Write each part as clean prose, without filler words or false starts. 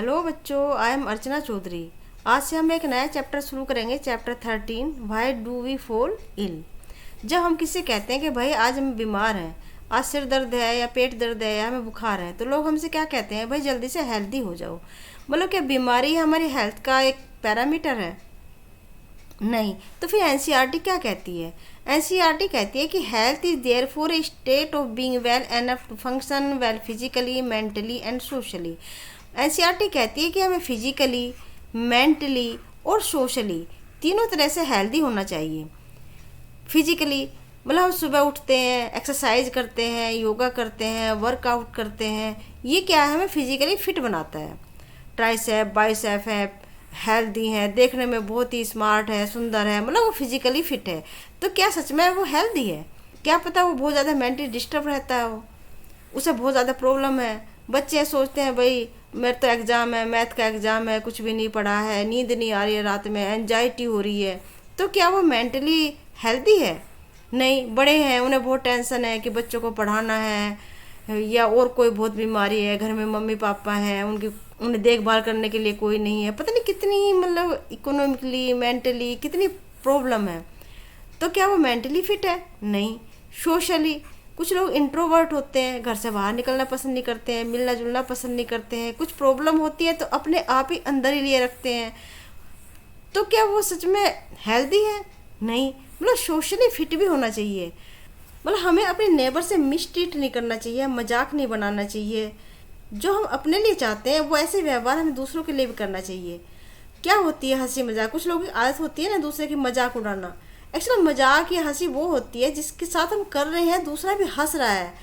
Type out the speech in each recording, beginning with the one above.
Hello बच्चों, I am अर्चना चौधरी। आज से हम एक नया चैप्टर शुरू करेंगे, chapter 13, why do we fall ill. जब हम किसी कहते हैं कि भाई आज हम बीमार हैं, आज सिर दर्द है या पेट दर्द है या हमें बुखार है, तो लोग हमसे क्या कहते हैं, भाई जल्दी से हेल्दी हो जाओ। मतलब क्या बीमारी हमारी हेल्थ का एक पैरामीटर है? नहीं। तो फिर एनसीईआरटी क्या कहती है? एनसीईआरटी कहती है कि health is therefore a state of being well enough to function well physically, mentally and socially. NCERT कहती है कि हमें फिजिकली, मेंटली और सोशली तीनों तरह से हेल्दी होना चाहिए। फिजिकली मतलब हम सुबह उठते हैं, एक्सरसाइज करते हैं, योगा करते हैं, वर्कआउट करते हैं, ये क्या है, हमें फिजिकली फिट बनाता है। ट्राइसेप, बाइसेप है, हेल्दी है, देखने में बहुत ही स्मार्ट है, सुंदर है, मतलब वो फिजिकली फिट है। तो क्या सच में वो हेल्दी है? क्या पता वो बहुत ज़्यादा मेंटली डिस्टर्ब रहता है, वो उसे बहुत ज़्यादा प्रॉब्लम है। बच्चे सोचते हैं भाई मेरे तो एग्ज़ाम है, मैथ का एग्ज़ाम है, कुछ भी नहीं पढ़ा है, नींद नहीं आ रही है, रात में एंजाइटी हो रही है। तो क्या वो मेंटली हेल्दी है? नहीं। बड़े हैं, उन्हें बहुत टेंशन है कि बच्चों को पढ़ाना है, या और कोई बहुत बीमारी है, घर में मम्मी पापा हैं, उन्हें देखभाल करने के लिए कोई नहीं है, पता नहीं कितनी मतलब इकोनॉमिकली, मेंटली कितनी प्रॉब्लम है। तो क्या वो मेंटली फिट है? नहीं। सोशली कुछ लोग इंट्रोवर्ट होते हैं, घर से बाहर निकलना पसंद नहीं करते हैं, मिलना जुलना पसंद नहीं करते हैं, कुछ प्रॉब्लम होती है तो अपने आप ही अंदर ही लिए रखते हैं। तो क्या वो सच में हेल्दी है? नहीं। मतलब सोशली फिट भी होना चाहिए। मतलब हमें अपने नेबर से मिसट्रीट नहीं करना चाहिए, मजाक नहीं बनाना चाहिए। जो हम अपने लिए चाहते हैं वो ऐसे व्यवहार हमें दूसरों के लिए भी करना चाहिए। क्या होती है हंसी मजाक? कुछ लोगों की आदत होती है ना दूसरे की मजाक उड़ाना। एक्चुअली मजाक या हंसी वो होती है जिसके साथ हम कर रहे हैं, दूसरा भी हंस रहा है,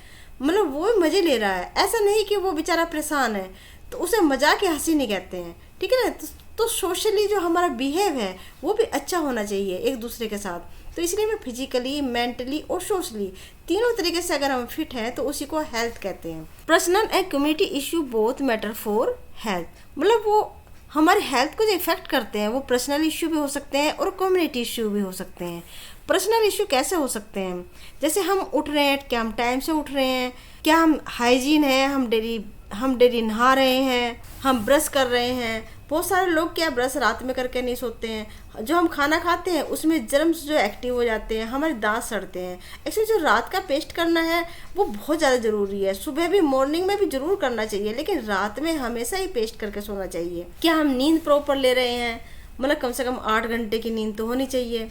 मतलब वो भी मज़े ले रहा है। ऐसा नहीं कि वो बेचारा परेशान है, तो उसे मजाक या हंसी नहीं कहते हैं, ठीक है ना। तो सोशली जो हमारा बिहेव है वो भी अच्छा होना चाहिए एक दूसरे के साथ। तो इसलिए मैं फिजिकली, मेंटली और सोशली तीनों तरीके से अगर हम फिट हैं तो उसी को हेल्थ कहते हैं। Personal and community issue both matter for health. मतलब वो हमारे हेल्थ को जो इफेक्ट करते हैं वो पर्सनल इश्यू भी हो सकते हैं और कम्युनिटी इश्यू भी हो सकते हैं। पर्सनल इश्यू कैसे हो सकते हैं? जैसे हम उठ रहे हैं, क्या हम टाइम से उठ रहे हैं, क्या हम हाइजीन है, हम डेली नहा रहे हैं, हम ब्रश कर रहे हैं। बहुत सारे लोग क्या ब्रश रात में करके नहीं सोते हैं। जो हम खाना खाते हैं उसमें जर्म्स जो एक्टिव हो जाते हैं, हमारे दांत सड़ते हैं। एक्चुअली जो रात का पेस्ट करना है वो बहुत ज़्यादा ज़रूरी है। सुबह भी, मॉर्निंग में भी ज़रूर करना चाहिए, लेकिन रात में हमेशा ही पेस्ट करके सोना चाहिए। क्या हम नींद प्रॉपर ले रहे हैं? मतलब कम से कम 8 घंटे की नींद तो होनी चाहिए,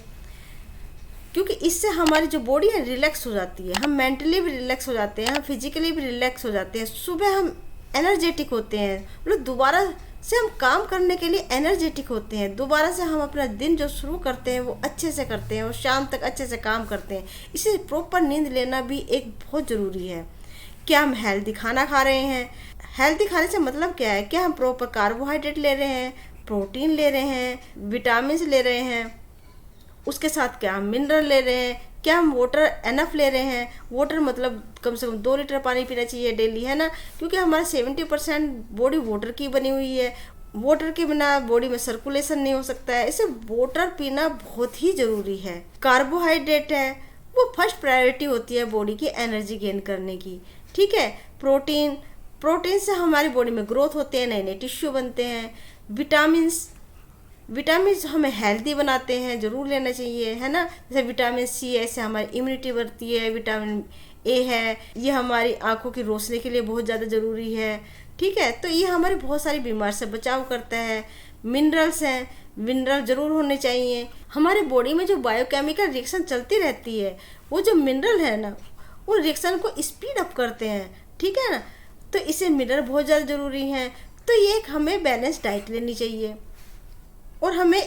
क्योंकि इससे हमारी जो बॉडी है रिलैक्स हो जाती है। हम मेंटली भी रिलैक्स हो जाते हैं, हम फिजिकली भी रिलैक्स हो जाते हैं। सुबह हम एनर्जेटिक होते हैं, मतलब दोबारा से हम काम करने के लिए एनर्जेटिक होते हैं। दोबारा से हम अपना दिन जो शुरू करते हैं वो अच्छे से करते हैं और शाम तक अच्छे से काम करते हैं। इसलिए प्रॉपर नींद लेना भी एक बहुत ज़रूरी है। क्या हम हेल्दी खाना खा रहे हैं? हेल्दी खाने से मतलब क्या है? क्या हम प्रॉपर कार्बोहाइड्रेट ले रहे हैं, प्रोटीन ले रहे हैं, विटामिन ले रहे हैं, उसके साथ क्या हम मिनरल ले रहे हैं, क्या हम वाटर एनफ ले रहे हैं? वाटर मतलब कम से कम 2 लीटर पानी पीना चाहिए डेली, है ना, क्योंकि हमारा 70% बॉडी वाटर की बनी हुई है। वाटर के बिना बॉडी में सर्कुलेशन नहीं हो सकता है, इससे वाटर पीना बहुत ही ज़रूरी है। कार्बोहाइड्रेट है वो फर्स्ट प्रायोरिटी होती है बॉडी की एनर्जी गेन करने की, ठीक है। प्रोटीन से हमारी बॉडी में ग्रोथ होते हैं, नए नए टिश्यू बनते हैं। विटामिन हमें हेल्दी बनाते हैं, ज़रूर लेना चाहिए, है ना। जैसे विटामिन सी है, इससे हमारी इम्यूनिटी बढ़ती है। विटामिन ए है, ये हमारी आंखों की रोशनी के लिए बहुत ज़्यादा ज़रूरी है, ठीक है। तो ये हमारी बहुत सारी बीमारी से बचाव करता है। मिनरल्स हैं, मिनरल ज़रूर होने चाहिए। हमारे बॉडी में जो बायोकेमिकल रिएक्शन चलती रहती है, वो जो मिनरल है ना, वो रिएक्शन को स्पीड अप करते हैं, ठीक है ना। तो इसे मिनरल बहुत ज़्यादा ज़रूरी हैं। तो ये एक हमें बैलेंस डाइट लेनी चाहिए और हमें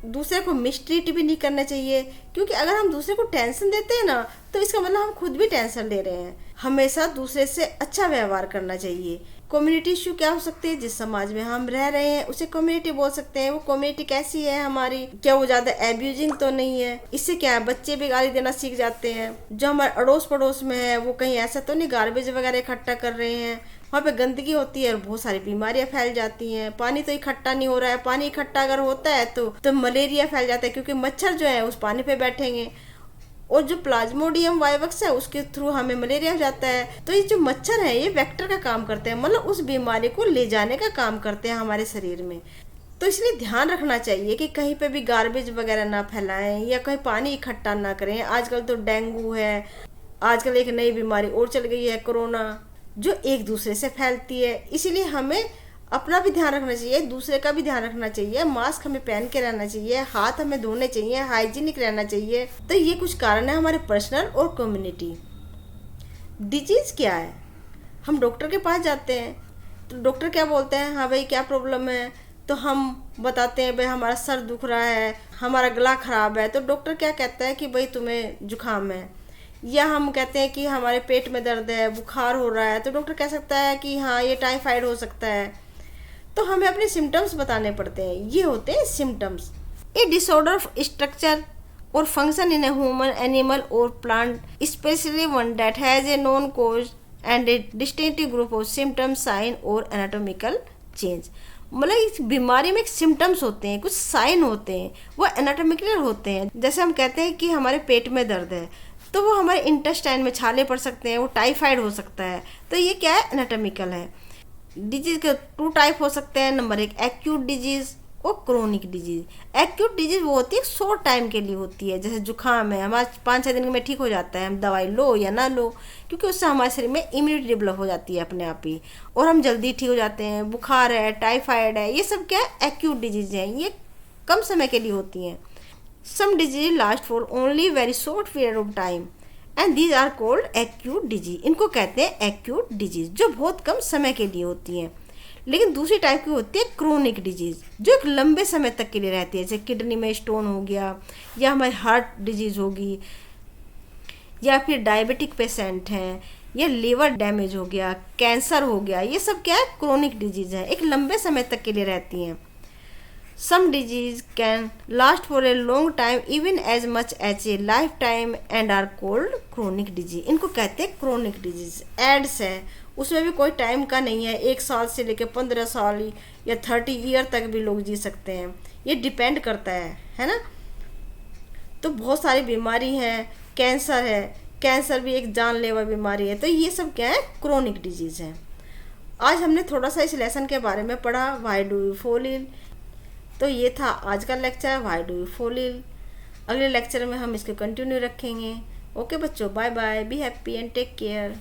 दूसरे को मिसट्रीट भी नहीं करना चाहिए, क्योंकि अगर हम दूसरे को टेंशन देते हैं ना तो इसका मतलब हम खुद भी टेंशन ले रहे हैं। हमेशा दूसरे से अच्छा व्यवहार करना चाहिए। कम्युनिटी इशू क्या हो सकते हैं? जिस समाज में हम रह रहे हैं उसे कम्युनिटी बोल सकते हैं। वो कम्युनिटी कैसी है हमारी? क्या वो ज़्यादा एब्यूजिंग तो नहीं है? इससे क्या है, बच्चे भी गाली देना सीख जाते हैं। जो हमारे अड़ोस पड़ोस में है वो कहीं ऐसा तो नहीं गार्बेज वगैरह इकट्ठा कर रहे हैं? वहाँ पे गंदगी होती है और बहुत सारी बीमारियां फैल जाती हैं। पानी तो इकट्ठा नहीं हो रहा है, पानी इकट्ठा अगर होता है तो मलेरिया फैल जाता है, क्योंकि मच्छर जो है उस पानी पे बैठेंगे और जो प्लाज्मोडियम वाइवक्स है उसके थ्रू हमें मलेरिया हो जाता है। तो ये जो मच्छर है ये वेक्टर का काम करते हैं, मतलब उस बीमारी को ले जाने का काम करते हैं हमारे शरीर में। तो इसलिए ध्यान रखना चाहिए कि कहीं पे भी गार्बेज वगैरह ना फैलाएं या कहीं पानी इकट्ठा ना करें। आजकल तो डेंगू है, आजकल एक नई बीमारी और चल गई है कोरोना, जो एक दूसरे से फैलती है। इसीलिए हमें अपना भी ध्यान रखना चाहिए, दूसरे का भी ध्यान रखना चाहिए। मास्क हमें पहन के रहना चाहिए, हाथ हमें धोने चाहिए, हाइजीनिक रहना चाहिए। तो ये कुछ कारण है हमारे पर्सनल और कम्युनिटी। डिजीज क्या है? हम डॉक्टर के पास जाते हैं तो डॉक्टर क्या बोलते हैं, हाँ भाई क्या प्रॉब्लम है, तो हम बताते हैं भाई हमारा सर दुख रहा है, हमारा गला खराब है। तो डॉक्टर क्या कहता है कि भाई तुम्हें जुकाम है, या हम कहते हैं कि हमारे पेट में दर्द है, बुखार हो रहा है, तो डॉक्टर कह सकता है कि हाँ ये टाइफाइड हो सकता है। तो हमें अपने सिम्टम्स बताने पड़ते हैं, ये होते हैं symptoms. A disorder of structure और function in a human, animal और plant, specially one that has a known cause and a distinctive group of symptoms, sign और एनाटॉमिकल चेंज। मतलब इस बीमारी में एक सिम्टम्स होते हैं, कुछ साइन होते हैं, वो एनाटॉमिकल होते हैं। जैसे हम कहते हैं कि हमारे पेट में दर्द है, तो वो हमारे इंटेस्टाइन में छाले पड़ सकते हैं, वो टाइफाइड हो सकता है। तो ये क्या है, एनाटॉमिकल है। डिजीज के 2 टाइप हो सकते हैं। नंबर 1 एक्यूट डिजीज और क्रोनिक डिजीज। एक्यूट डिजीज वो होती है शॉर्ट टाइम के लिए होती है, जैसे जुकाम है, हमारा 5-6 दिन में ठीक हो जाता है, हम दवाई लो या ना लो, क्योंकि उससे हमारे शरीर में इम्यूनिटी डेवलप हो जाती है अपने आप ही, और हम जल्दी ठीक हो जाते हैं। बुखार है, टाइफाइड है, ये सब क्या है, एक्यूट डिजीज है, ये कम समय के लिए होती हैं। Some disease last for only very short period of time and these are called acute disease. इनको कहते हैं एक्यूट डिजीज, जो बहुत कम समय के लिए होती हैं। लेकिन दूसरी टाइप की होती है क्रोनिक डिजीज, जो एक लंबे समय तक के लिए रहती है, जैसे किडनी में स्टोन हो गया, या हमारी हार्ट डिजीज होगी, या फिर डायबिटिक पेशेंट हैं, या लीवर डैमेज हो गया, कैंसर हो गया। ये सब क्या है, क्रोनिक डिजीज है, एक लंबे समय तक के लिए रहती हैं। Some disease can last for a long time even as much as a lifetime and are called chronic disease. इनको कहते हैं chronic disease। एड्स है, उसमें भी कोई टाइम का नहीं है, 1 साल से लेकर 15 साल या 30 ईयर तक भी लोग जी सकते हैं, ये डिपेंड करता है ना। तो बहुत सारी बीमारी हैं, कैंसर है, कैंसर भी एक जानलेवा बीमारी है। तो ये सब क्या है, क्रोनिक डिजीज़ है। आज हमने थोड़ा सा इस लेसन के बारे में पढ़ा, why do you fall ill. तो ये था आज का lecture, why do you fall ill. अगले लेक्चर में हम इसको कंटिन्यू रखेंगे। ओके बच्चों, bye bye, be happy and take care.